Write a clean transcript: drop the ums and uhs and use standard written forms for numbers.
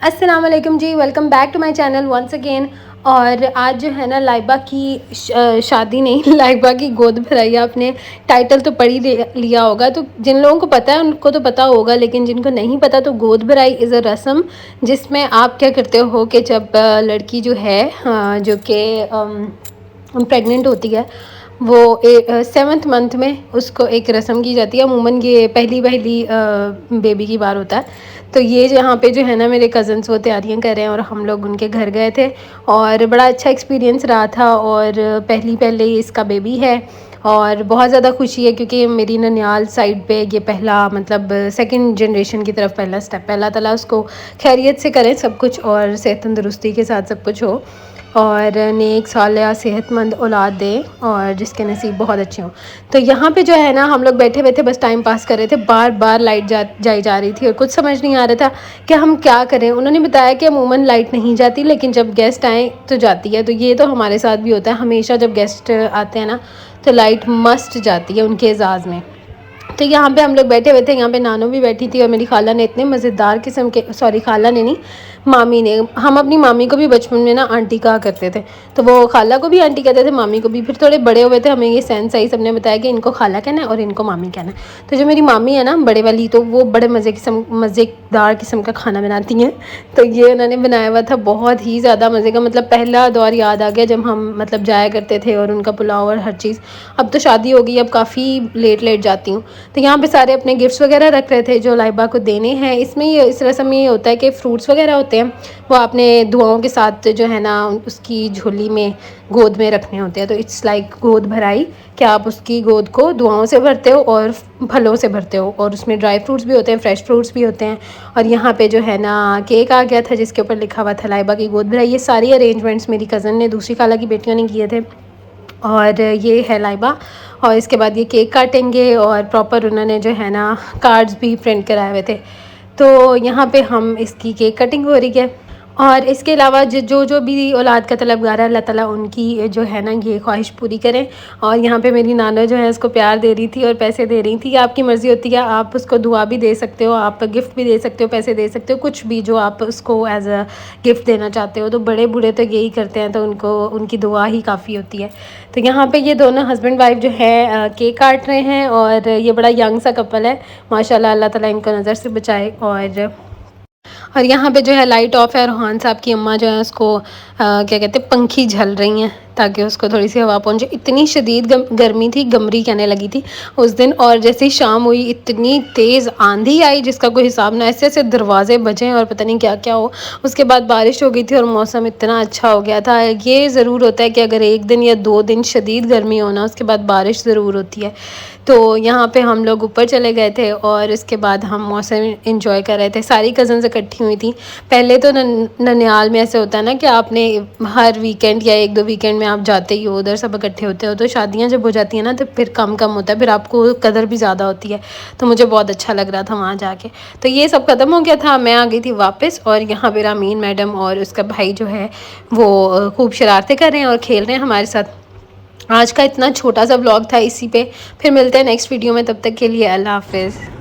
अस्सलाम वालेकुम जी, welcome back to my channel once again. और आज जो है ना लाइबा की शादी नहीं लाइबा की गोद भराई। आपने टाइटल तो पढ़ ही लिया होगा, तो जिन लोगों को पता है उनको तो पता होगा, लेकिन जिनको नहीं पता तो गोद भराई इज़ अ रस्म जिसमें आप क्या करते हो कि जब लड़की जो है जो कि प्रेग्नेंट होती है वो 7th मंथ में उसको एक रस्म की जाती है। अमूमन ये पहली बेबी की बार होता है। तो ये यहाँ पे जो है ना मेरे कज़न्स वो तैयारियां कर रहे हैं और हम लोग उनके घर गए थे और बड़ा अच्छा एक्सपीरियंस रहा था। और पहले इसका बेबी है और बहुत ज़्यादा खुशी है क्योंकि मेरी ननियाल साइड पे ये पहला मतलब सेकंड जनरेशन की तरफ पहला स्टेप। अल्लाह ताला उसको खैरियत से करें सब कुछ और सेहत तंदुरुस्ती के साथ सब कुछ हो और नेक सालिया सेहतमंद औलाद दे और जिसके नसीब बहुत अच्छे हों। तो यहाँ पे जो है ना हम लोग बैठे हुए थे, बस टाइम पास कर रहे थे। बार बार लाइट जाई जा रही थी और कुछ समझ नहीं आ रहा था कि हम क्या करें। उन्होंने बताया कि अमूमन लाइट नहीं जाती, लेकिन जब गेस्ट आए तो जाती है। तो ये तो हमारे साथ भी होता है, हमेशा जब गेस्ट आते हैं ना तो लाइट मस्ट जाती है उनके एजाज़ में। तो यहाँ पे हम लोग बैठे हुए थे, यहाँ पे नानो भी बैठी थी और मेरी खाला ने इतने मज़ेदार किस्म के, सॉरी खाला ने नहीं मामी ने, हम अपनी मामी को भी बचपन में ना आंटी कहा करते थे, तो वो खाला को भी आंटी कहते थे, मामी को भी। फिर थोड़े बड़े हुए थे, हमें ये सेंस आई, सबने बताया कि इनको खाला कहना है और इनको मामी कहना है। तो जो मेरी मामी है ना बड़े वाली, तो वो बड़े मज़ेदार किस्म का खाना बनाती हैं। तो ये उन्होंने बनाया हुआ था बहुत ही ज़्यादा मज़े का, मतलब पहला दौर याद आ गया जब हम मतलब जाया करते थे और उनका पुलाव और हर चीज़। अब तो शादी हो गई, अब काफ़ी लेट जाती हूँ। तो यहाँ पे सारे अपने गिफ्ट्स वगैरह रख रहे थे जो लाइबा को देने हैं। इसमें ये इस रस्म में ये होता है कि फ्रूट्स वगैरह होते हैं, वो आपने दुआओं के साथ जो है ना उसकी झोली में गोद में रखने होते हैं। तो इट्स लाइक गोद भराई, कि आप उसकी गोद को दुआओं से भरते हो और फलों से भरते हो। और उसमें ड्राई फ्रूट्स भी होते हैं, फ्रेश फ्रूट्स भी होते हैं। और यहाँ पे जो है ना केक आ गया था जिसके ऊपर लिखा हुआ था लाइबा की गोद भराई। ये सारी अरेंजमेंट्स मेरी कज़न ने, दूसरी खाला की बेटियों ने किए थे। और ये है लाइबा, और इसके बाद ये केक काटेंगे और प्रॉपर उन्होंने जो है ना कार्ड्स भी प्रिंट कराए हुए थे। तो यहाँ पे हम इसकी केक कटिंग हो रही है। और इसके अलावा जो भी औलाद का तलबगार है, अल्लाह ताला उनकी जो है ना ये ख्वाहिश पूरी करें। और यहाँ पे मेरी नाना जो है उसको प्यार दे रही थी और पैसे दे रही थी। आपकी मर्ज़ी होती है, आप उसको दुआ भी दे सकते हो, आप गिफ्ट भी दे सकते हो, पैसे दे सकते हो, कुछ भी जो आप उसको एज अ गिफ्ट देना चाहते हो। तो बड़े बूढ़े तो यही करते हैं, तो उनको उनकी दुआ ही काफ़ी होती है। तो यहाँ पे ये दोनों हस्बैंड वाइफ जो है केक काट रहे हैं और ये बड़ा यंग सा कपल है माशाल्लाह, अल्लाह ताला इनको नज़र से बचाए। और यहाँ पे जो है लाइट ऑफ है और रोहान साहब की अम्मा जो है उसको क्या कहते हैं पंखी झल रही हैं ताकि उसको थोड़ी सी हवा पहुँचे। इतनी शदीद गर्मी थी, गमरी कहने लगी थी उस दिन। और जैसे ही शाम हुई इतनी तेज़ आंधी आई जिसका कोई हिसाब ना, ऐसे ऐसे दरवाजे बजे और पता नहीं क्या क्या हो। उसके बाद बारिश हो गई थी और मौसम इतना अच्छा हो गया था। ये ज़रूर होता है कि अगर 1 दिन या 2 दिन शदीद गर्मी हो ना, उसके बाद बारिश ज़रूर होती है। तो यहाँ पे हम लोग ऊपर चले गए थे और इसके बाद हम मौसम इंजॉय कर रहे थे। सारी कज़न्स इकट्ठी हुई थी। पहले तो ननियाल में ऐसे होता है ना कि आपने हर वीकेंड या 1-2 वीकेंड में आप जाते ही हो, उधर सब इकट्ठे होते हो। तो शादियाँ जब हो जाती हैं ना तो फिर कम होता है, फिर आपको कदर भी ज़्यादा होती है। तो मुझे बहुत अच्छा लग रहा था वहाँ जाके। तो ये सब ख़त्म हो गया था, मैं आ गई थी वापस। और यहाँ पर अमीन मैडम और उसका भाई जो है वो खूब शरारतें कर रहे हैं और खेल रहे हैं हमारे साथ। आज का इतना छोटा सा व्लॉग था इसी पे। फिर मिलते हैं नेक्स्ट वीडियो में, तब तक के लिए अल्लाह हाफ़िज़।